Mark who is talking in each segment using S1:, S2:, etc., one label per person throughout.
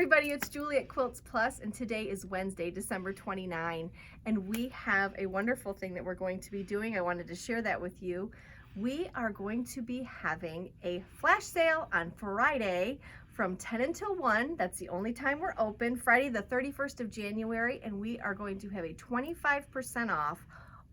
S1: everybody, it's Julie at Quilts Plus, and today is Wednesday, December 29, and we have a wonderful thing that we're going to be doing. I wanted to share that with you. We are going to be having a flash sale on Friday from 10 until 1. That's the only time we're open, Friday the 31st of January, and we are going to have a 25% off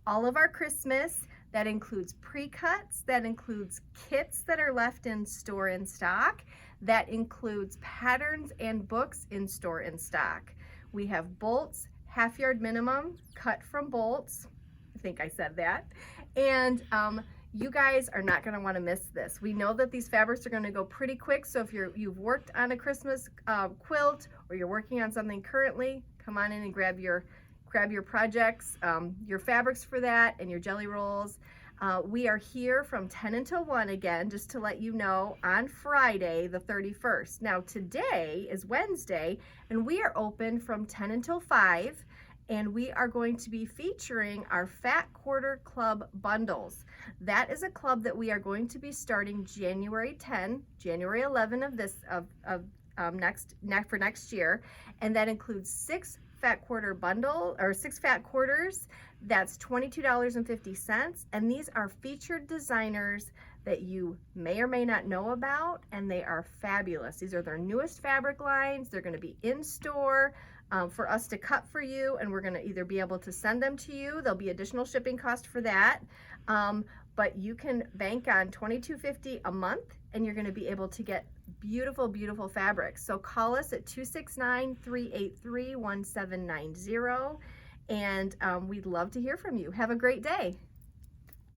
S1: all of our Christmas. That includes pre-cuts, that includes kits that are left in store in stock, that includes patterns and books in store in stock. We have bolts, half yard minimum, cut from bolts. I think I said that. And you guys are not gonna wanna miss this. We know that these fabrics are gonna go pretty quick, so if you've worked on a Christmas quilt or you're working on something currently, come on in and grab your projects, your fabrics for that, and your jelly rolls. We are here from 10 until 1 again, just to let you know, on Friday the 31st. Now today is Wednesday, and we are open from 10 until 5, and we are going to be featuring our Fat Quarter Club bundles. That is a club that we are going to be starting January 10, January 11 of this for next year, and that includes 6 fat quarter bundle or 6 fat quarters. That's $22.50, and these are featured designers that you may or may not know about, and they are fabulous. These are their newest fabric lines. They're going to be in store for us to cut for you, and we're going to either be able to send them to you. There'll be additional shipping cost for that, but you can bank on $22.50 a month, and you're going to be able to get beautiful, beautiful fabrics. So call us at 269-383-1790, and we'd love to hear from you. Have a great day.